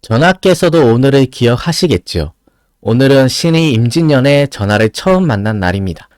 전하께서도 오늘을 기억하시겠지요. 오늘은 신이 임진년에 전하를 처음 만난 날입니다.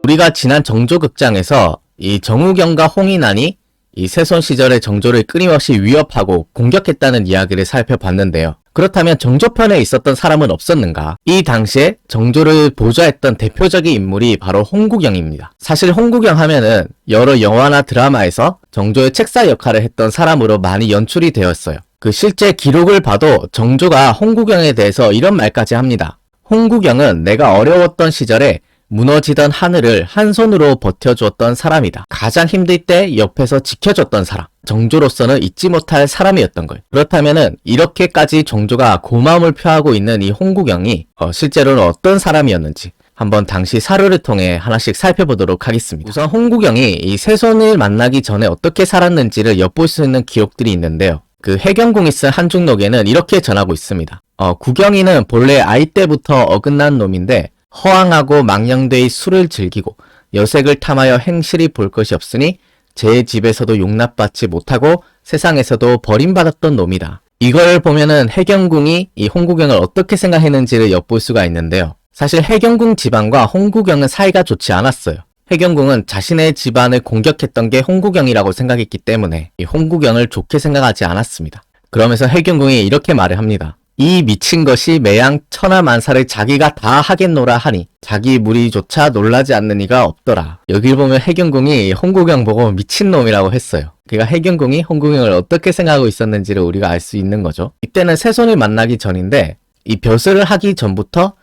우리가 지난 정조극장에서 이 정우경과 홍인안이 이 세손 시절의 정조를 끊임없이 위협하고 공격했다는 이야기를 살펴봤는데요. 그렇다면 정조편에 있었던 사람은 없었는가? 이 당시에 정조를 보좌했던 대표적인 인물이 바로 홍구경입니다. 사실 홍구경 하면은 여러 영화나 드라마에서 정조의 책사 역할을 했던 사람으로 많이 연출이 되었어요. 그 실제 기록을 봐도 정조가 홍구경에 대해서 이런 말까지 합니다. 홍구경은 내가 어려웠던 시절에 무너지던 하늘을 한 손으로 버텨주었던 사람이다. 가장 힘들 때 옆에서 지켜줬던 사람. 정조로서는 잊지 못할 사람이었던 거예요. 그렇다면은 이렇게까지 정조가 고마움을 표하고 있는 이 홍구경이 실제로는 어떤 사람이었는지 한번 당시 사료를 통해 하나씩 살펴보도록 하겠습니다. 우선 홍구경이 이 세손을 만나기 전에 어떻게 살았는지를 엿볼 수 있는 기록들이 있는데요. 그 해경궁이 쓴 한중록에는 이렇게 전하고 있습니다. 구경이는 본래 아이 때부터 어긋난 놈인데 허황하고 망령되이 술을 즐기고 여색을 탐하여 행실이 볼 것이 없으니 제 집에서도 용납받지 못하고 세상에서도 버림받았던 놈이다. 이걸 보면은 해경궁이 이 홍구경을 어떻게 생각했는지를 엿볼 수가 있는데요. 사실 해경궁 집안과 홍구경은 사이가 좋지 않았어요. 해경궁은 자신의 집안을 공격했던 게 홍구경이라고 생각했기 때문에 이 홍구경을 좋게 생각하지 않았습니다. 그러면서 해경궁이 이렇게 말을 합니다. 이 미친 것이 매양 천하만사를 자기가 다 하겠노라 하니 자기 무리조차 놀라지 않는 이가 없더라. 여길 보면 해경궁이 홍구경 보고 미친놈이라고 했어요. 그러니까 해경궁이 홍구경을 어떻게 생각하고 있었는지를 우리가 알 수 있는 거죠. 이때는 세손을 만나기 전인데 이 벼슬을 하기 전부터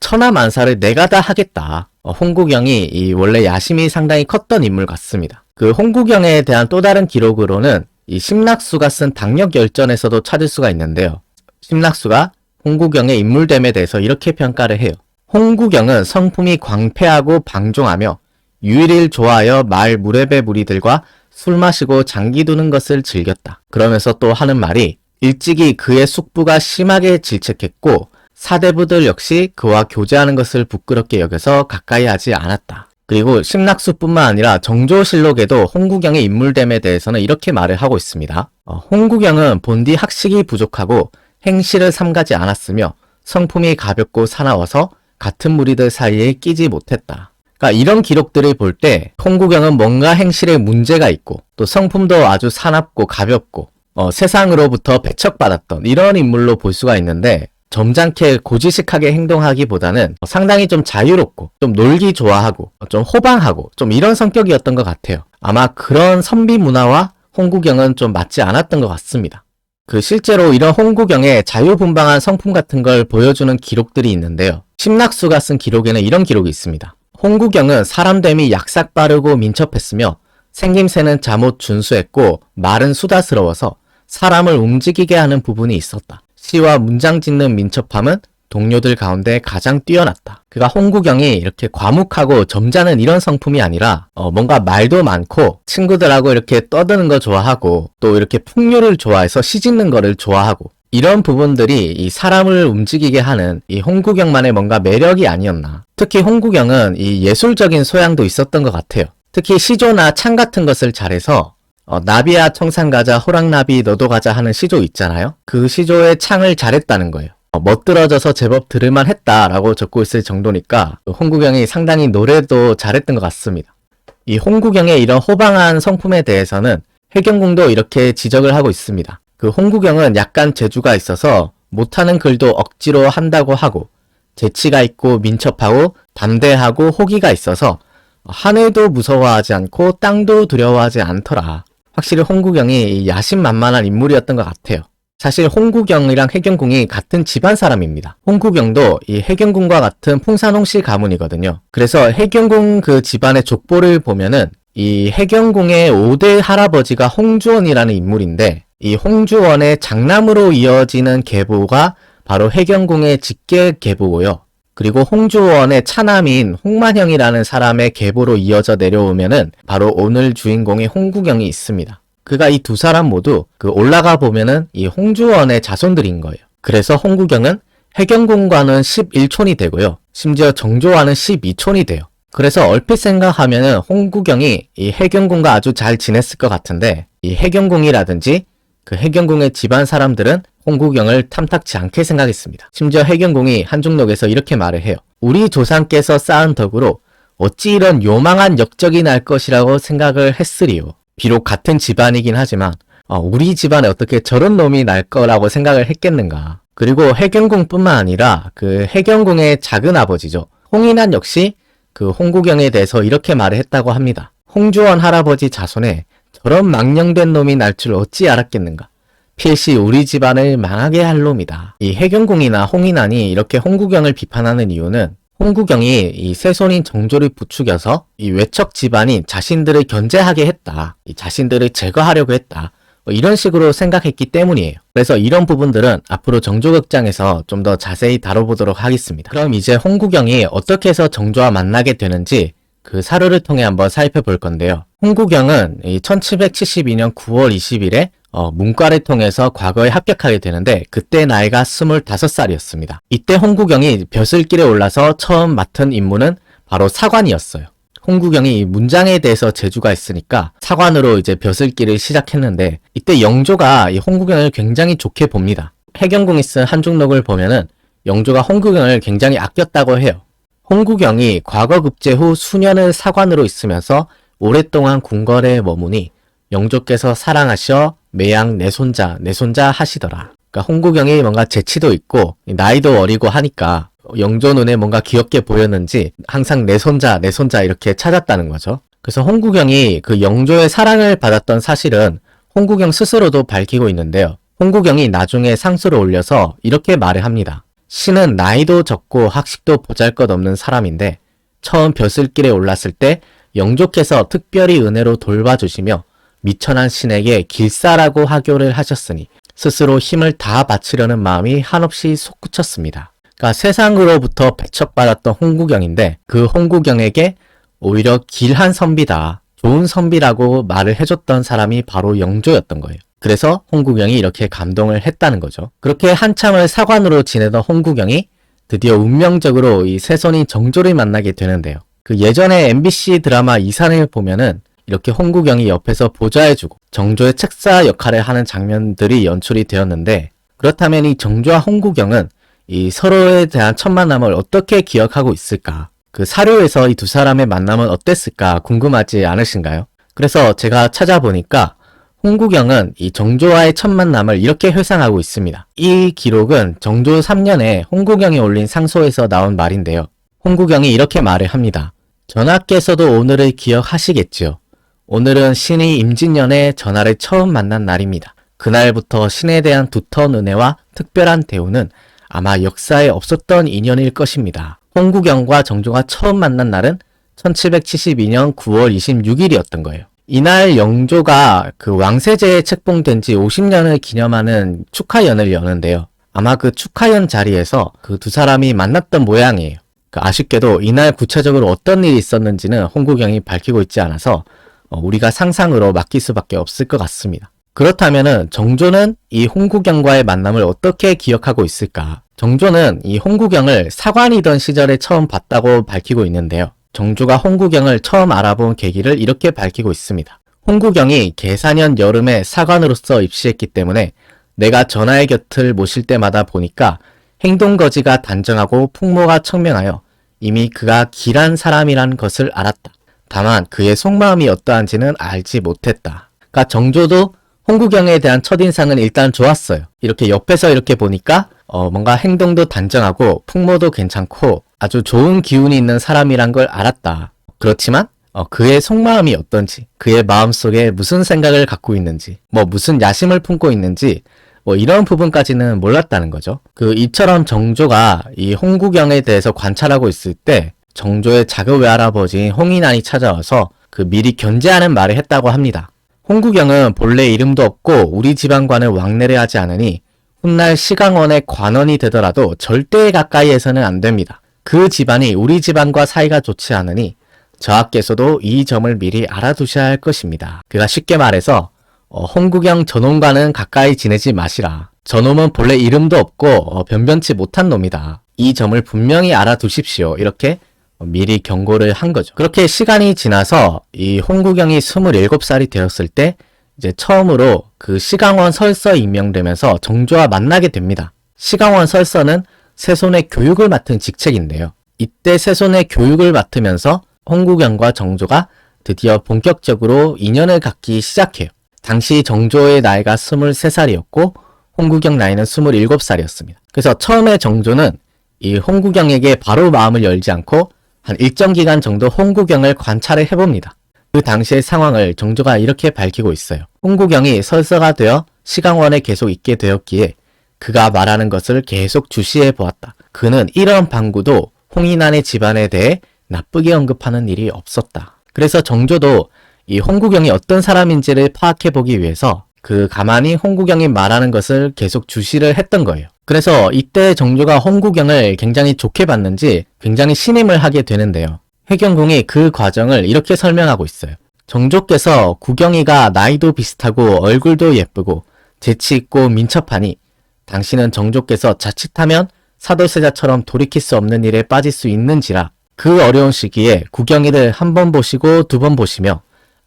천하만사를 내가 다 하겠다. 홍구경이 이 원래 야심이 상당히 컸던 인물 같습니다. 그 홍구경에 대한 또 다른 기록으로는 이 심낙수가 쓴 당력열전에서도 찾을 수가 있는데요. 심낙수가 홍구경의 인물됨에 대해서 이렇게 평가를 해요. 홍구경은 성품이 광패하고 방종하며 유일을 좋아하여 말 무례배 무리들과 술 마시고 장기 두는 것을 즐겼다. 그러면서 또 하는 말이 일찍이 그의 숙부가 심하게 질책했고 사대부들 역시 그와 교제하는 것을 부끄럽게 여겨서 가까이 하지 않았다. 그리고 심낙수뿐만 아니라 정조실록에도 홍구경의 인물됨에 대해서는 이렇게 말을 하고 있습니다. 홍구경은 본디 학식이 부족하고 행실을 삼가지 않았으며 성품이 가볍고 사나워서 같은 무리들 사이에 끼지 못했다. 그러니까 이런 기록들을 볼 때 홍구경은 뭔가 행실에 문제가 있고 또 성품도 아주 사납고 가볍고 세상으로부터 배척받았던 이런 인물로 볼 수가 있는데 점잖게 고지식하게 행동하기보다는 상당히 좀 자유롭고 좀 놀기 좋아하고 좀 호방하고 좀 이런 성격이었던 것 같아요. 아마 그런 선비 문화와 홍구경은 좀 맞지 않았던 것 같습니다. 그 실제로 이런 홍구경의 자유분방한 성품 같은 걸 보여주는 기록들이 있는데요. 심낙수가 쓴 기록에는 이런 기록이 있습니다. 홍구경은 사람됨이 약삭 빠르고 민첩했으며 생김새는 잠옷 준수했고 말은 수다스러워서 사람을 움직이게 하는 부분이 있었다. 시와 문장 짓는 민첩함은 동료들 가운데 가장 뛰어났다. 그가 홍구경이 이렇게 과묵하고 점잖은 이런 성품이 아니라 뭔가 말도 많고 친구들하고 이렇게 떠드는 거 좋아하고 또 이렇게 풍류를 좋아해서 시짓는 거를 좋아하고 이런 부분들이 이 사람을 움직이게 하는 이 홍구경만의 뭔가 매력이 아니었나. 특히 홍구경은 이 예술적인 소양도 있었던 것 같아요. 특히 시조나 창 같은 것을 잘해서 나비야 청산 가자 호랑나비 너도 가자 하는 시조 있잖아요. 그 시조의 창을 잘했다는 거예요. 멋들어져서 제법 들을만 했다라고 적고 있을 정도니까 홍구경이 상당히 노래도 잘했던 것 같습니다. 이 홍구경의 이런 호방한 성품에 대해서는 해경궁도 이렇게 지적을 하고 있습니다. 그 홍구경은 약간 재주가 있어서 못하는 글도 억지로 한다고 하고 재치가 있고 민첩하고 담대하고 호기가 있어서 하늘도 무서워하지 않고 땅도 두려워하지 않더라. 확실히 홍구경이 야심만만한 인물이었던 것 같아요. 사실 홍구경이랑 해경궁이 같은 집안 사람입니다. 홍구경도 이 해경궁과 같은 풍산홍씨 가문이거든요. 그래서 해경궁 그 집안의 족보를 보면은 이 해경궁의 5대 할아버지가 홍주원이라는 인물인데 이 홍주원의 장남으로 이어지는 계보가 바로 해경궁의 직계 계보고요. 그리고 홍주원의 차남인 홍만형이라는 사람의 계보로 이어져 내려오면은 바로 오늘 주인공의 홍구경이 있습니다. 그가 이 두 사람 모두 그 올라가 보면은 이 홍주원의 자손들인 거예요. 그래서 홍구경은 해경궁과는 11촌이 되고요. 심지어 정조와는 12촌이 돼요. 그래서 얼핏 생각하면은 홍구경이 이 해경궁과 아주 잘 지냈을 것 같은데, 이 해경궁이라든지 그 해경궁의 집안 사람들은 홍구경을 탐탁치 않게 생각했습니다. 심지어 해경궁이 한중록에서 이렇게 말을 해요. 우리 조상께서 쌓은 덕으로 어찌 이런 요망한 역적이 날 것이라고 생각을 했으리요. 비록 같은 집안이긴 하지만 우리 집안에 어떻게 저런 놈이 날 거라고 생각을 했겠는가. 그리고 해경궁뿐만 아니라 그 해경궁의 작은 아버지죠. 홍인환 역시 그 홍구경에 대해서 이렇게 말을 했다고 합니다. 홍주원 할아버지 자손에 저런 망령된 놈이 날 줄 어찌 알았겠는가. 필시 우리 집안을 망하게 할 놈이다. 이 해경궁이나 홍인환이 이렇게 홍구경을 비판하는 이유는 홍구경이 이 세손인 정조를 부추겨서 이 외척 집안인 자신들을 견제하게 했다. 이 자신들을 제거하려고 했다. 이런 식으로 생각했기 때문이에요. 그래서 이런 부분들은 앞으로 정조극장에서 좀 더 자세히 다뤄보도록 하겠습니다. 그럼 이제 홍구경이 어떻게 해서 정조와 만나게 되는지 그 사료를 통해 한번 살펴볼 건데요. 홍구경은 1772년 9월 20일에 문과를 통해서 과거에 합격하게 되는데 그때 나이가 25살이었습니다. 이때 홍구경이 벼슬길에 올라서 처음 맡은 임무는 바로 사관이었어요. 홍구경이 문장에 대해서 재주가 있으니까 사관으로 이제 벼슬길을 시작했는데 이때 영조가 이 홍구경을 굉장히 좋게 봅니다. 해경궁이 쓴 한중록을 보면은 영조가 홍구경을 굉장히 아꼈다고 해요. 홍구경이 과거 급제 후 수년을 사관으로 있으면서 오랫동안 궁궐에 머무니 영조께서 사랑하셔 매양 내 손자 하시더라. 그러니까 홍구경이 뭔가 재치도 있고 나이도 어리고 하니까 영조 눈에 뭔가 귀엽게 보였는지 항상 내 손자 이렇게 찾았다는 거죠. 그래서 홍구경이 그 영조의 사랑을 받았던 사실은 홍구경 스스로도 밝히고 있는데요. 홍구경이 나중에 상소를 올려서 이렇게 말을 합니다. 신은 나이도 적고 학식도 보잘것없는 사람인데 처음 벼슬길에 올랐을 때 영조께서 특별히 은혜로 돌봐주시며 미천한 신에게 길사라고 하교를 하셨으니 스스로 힘을 다 바치려는 마음이 한없이 솟구쳤습니다. 그러니까 세상으로부터 배척받았던 홍구경인데 그 홍구경에게 오히려 길한 선비다, 좋은 선비라고 말을 해줬던 사람이 바로 영조였던 거예요. 그래서 홍구경이 이렇게 감동을 했다는 거죠. 그렇게 한참을 사관으로 지내던 홍구경이 드디어 운명적으로 이 세손인 정조를 만나게 되는데요. 그 예전에 MBC 드라마 이산을 보면은 이렇게 홍구경이 옆에서 보좌해주고 정조의 책사 역할을 하는 장면들이 연출이 되었는데 그렇다면 이 정조와 홍구경은 이 서로에 대한 첫 만남을 어떻게 기억하고 있을까? 그 사료에서 이 두 사람의 만남은 어땠을까 궁금하지 않으신가요? 그래서 제가 찾아보니까 홍구경은 이 정조와의 첫 만남을 이렇게 회상하고 있습니다. 이 기록은 정조 3년에 홍구경이 올린 상소에서 나온 말인데요. 홍구경이 이렇게 말을 합니다. 전하께서도 오늘을 기억하시겠지요. 오늘은 신이 임진년에 전하를 처음 만난 날입니다. 그날부터 신에 대한 두터운 은혜와 특별한 대우는 아마 역사에 없었던 인연일 것입니다. 홍구경과 정조가 처음 만난 날은 1772년 9월 26일이었던 거예요. 이날 영조가 그 왕세제에 책봉된 지 50년을 기념하는 축하연을 여는데요. 아마 그 축하연 자리에서 그 두 사람이 만났던 모양이에요. 아쉽게도 이날 구체적으로 어떤 일이 있었는지는 홍구경이 밝히고 있지 않아서 우리가 상상으로 맡길 수밖에 없을 것 같습니다. 그렇다면은 정조는 이 홍구경과의 만남을 어떻게 기억하고 있을까? 정조는 이 홍구경을 사관이던 시절에 처음 봤다고 밝히고 있는데요. 정조가 홍구경을 처음 알아본 계기를 이렇게 밝히고 있습니다. 홍구경이 계사년 여름에 사관으로서 입시했기 때문에 내가 전하의 곁을 모실 때마다 보니까 행동거지가 단정하고 풍모가 청명하여 이미 그가 길한 사람이란 것을 알았다. 다만 그의 속마음이 어떠한지는 알지 못했다. 그러니까 정조도 홍구경에 대한 첫인상은 일단 좋았어요. 이렇게 옆에서 이렇게 보니까 뭔가 행동도 단정하고 풍모도 괜찮고 아주 좋은 기운이 있는 사람이란 걸 알았다. 그렇지만 그의 속마음이 어떤지, 그의 마음속에 무슨 생각을 갖고 있는지, 무슨 야심을 품고 있는지 이런 부분까지는 몰랐다는 거죠. 이처럼 정조가 이 홍구경에 대해서 관찰하고 있을 때 정조의 작은 외할아버지인 홍인환이 찾아와서 미리 견제하는 말을 했다고 합니다. 홍구경은 본래 이름도 없고 우리 집안과는 왕래를 하지 않으니 훗날 시강원의 관원이 되더라도 절대 가까이에서는 안 됩니다. 그 집안이 우리 집안과 사이가 좋지 않으니 저하께서도 이 점을 미리 알아두셔야 할 것입니다. 그가 쉽게 말해서 홍구경 저놈과는 가까이 지내지 마시라. 저놈은 본래 이름도 없고 변변치 못한 놈이다. 이 점을 분명히 알아두십시오. 이렇게 미리 경고를 한 거죠. 그렇게 시간이 지나서 이 홍구경이 27살이 되었을 때 이제 처음으로 그 시강원 설서에 임명되면서 정조와 만나게 됩니다. 시강원 설서는 세손의 교육을 맡은 직책인데요. 이때 세손의 교육을 맡으면서 홍구경과 정조가 드디어 본격적으로 인연을 갖기 시작해요. 당시 정조의 나이가 23살이었고 홍구경 나이는 27살이었습니다. 그래서 처음에 정조는 이 홍구경에게 바로 마음을 열지 않고 한 일정 기간 정도 홍구경을 관찰을 해봅니다. 그 당시의 상황을 정조가 이렇게 밝히고 있어요. 홍구경이 설서가 되어 시강원에 계속 있게 되었기에 그가 말하는 것을 계속 주시해 보았다. 그는 이런 방구도 홍인안의 집안에 대해 나쁘게 언급하는 일이 없었다. 그래서 정조도 이 홍구경이 어떤 사람인지를 파악해 보기 위해서 그 가만히 홍구경이 말하는 것을 계속 주시를 했던 거예요. 그래서 이때 정조가 홍구경을 굉장히 좋게 봤는지 굉장히 신임을 하게 되는데요. 해경궁이 그 과정을 이렇게 설명하고 있어요. 정조께서 구경이가 나이도 비슷하고 얼굴도 예쁘고 재치 있고 민첩하니 당신은 정조께서 자칫하면 사돌세자처럼 돌이킬 수 없는 일에 빠질 수 있는지라 그 어려운 시기에 구경이를 한 번 보시고 두 번 보시며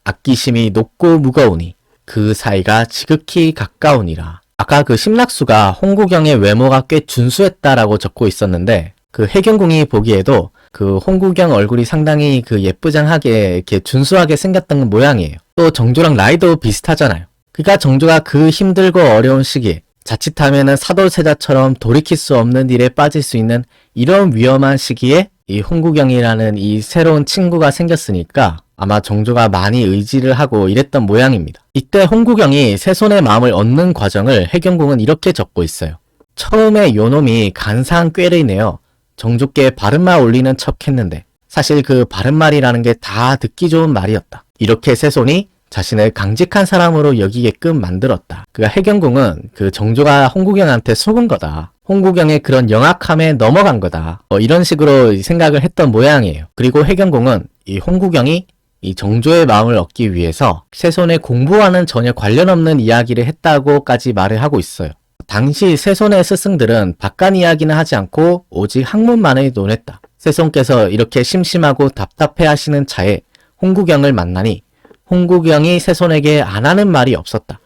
아끼심이 높고 무거우니 그 사이가 지극히 가까우니라. 아까 그 심락수가 홍구경의 외모가 꽤 준수했다라고 적고 있었는데 그 해경궁이 보기에도 그 홍구경 얼굴이 상당히 그 예쁘장하게 이렇게 준수하게 생겼던 모양이에요. 또 정조랑 나이도 비슷하잖아요. 그러니까 정조가 그 힘들고 어려운 시기에 자칫하면은 사돌세자처럼 돌이킬 수 없는 일에 빠질 수 있는 이런 위험한 시기에 이 홍구경이라는 이 새로운 친구가 생겼으니까 아마 정조가 많이 의지를 하고 이랬던 모양입니다. 이때 홍구경이 세손의 마음을 얻는 과정을 해경궁은 이렇게 적고 있어요. 처음에 요놈이 간사한 꾀를 내어 정조께 바른말 올리는 척 했는데 사실 그 바른말이라는 게 다 듣기 좋은 말이었다. 이렇게 세손이 자신을 강직한 사람으로 여기게끔 만들었다. 그가 해경궁은 그 정조가 홍구경한테 속은 거다. 홍구경의 그런 영악함에 넘어간 거다. 이런 식으로 생각을 했던 모양이에요. 그리고 해경궁은 이 홍구경이 이 정조의 마음을 얻기 위해서 세손의 공부와는 전혀 관련 없는 이야기를 했다고까지 말을 하고 있어요. 당시 세손의 스승들은 박간 이야기는 하지 않고 오직 학문만을 논했다. 세손께서 이렇게 심심하고 답답해 하시는 차에 홍구경을 만나니 홍구경이 세손에게 안 하는 말이 없었다.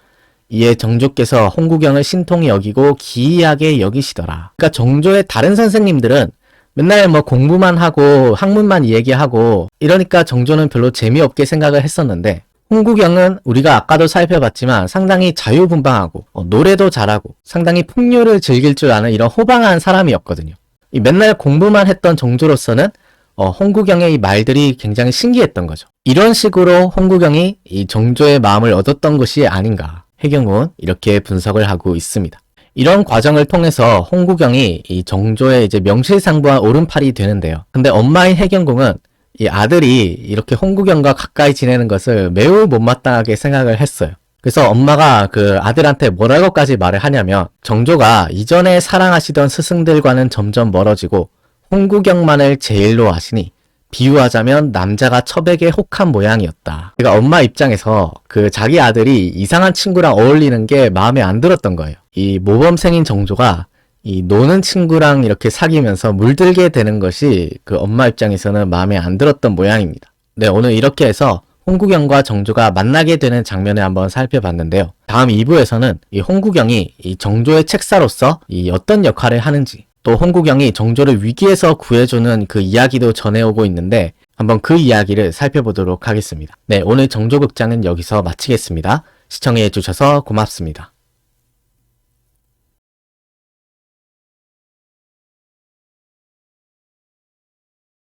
이에 정조께서 홍구경을 신통히 여기고 기이하게 여기시더라. 그러니까 정조의 다른 선생님들은 맨날 뭐 공부만 하고 학문만 얘기하고 이러니까 정조는 별로 재미없게 생각을 했었는데 홍구경은 우리가 아까도 살펴봤지만 상당히 자유분방하고 노래도 잘하고 상당히 풍류를 즐길 줄 아는 이런 호방한 사람이었거든요. 이 맨날 공부만 했던 정조로서는 홍구경의 이 말들이 굉장히 신기했던 거죠. 이런 식으로 홍구경이 이 정조의 마음을 얻었던 것이 아닌가 해경궁은 이렇게 분석을 하고 있습니다. 이런 과정을 통해서 홍구경이 이 정조의 이제 명실상부한 오른팔이 되는데요. 근데 엄마인 해경궁은 이 아들이 이렇게 홍구경과 가까이 지내는 것을 매우 못마땅하게 생각을 했어요. 그래서 엄마가 그 아들한테 뭐라고까지 말을 하냐면 정조가 이전에 사랑하시던 스승들과는 점점 멀어지고 홍구경만을 제일로 하시니 비유하자면 남자가 첩에게 혹한 모양이었다. 그러니까 엄마 입장에서 그 자기 아들이 이상한 친구랑 어울리는 게 마음에 안 들었던 거예요. 이 모범생인 정조가 이 노는 친구랑 이렇게 사귀면서 물들게 되는 것이 그 엄마 입장에서는 마음에 안 들었던 모양입니다. 네, 오늘 이렇게 해서 홍구경과 정조가 만나게 되는 장면을 한번 살펴봤는데요. 다음 2부에서는 이 홍구경이 이 정조의 책사로서 이 어떤 역할을 하는지 또 홍구경이 정조를 위기에서 구해주는 그 이야기도 전해오고 있는데 한번 그 이야기를 살펴보도록 하겠습니다. 네, 오늘 정조극장은 여기서 마치겠습니다. 시청해주셔서 고맙습니다.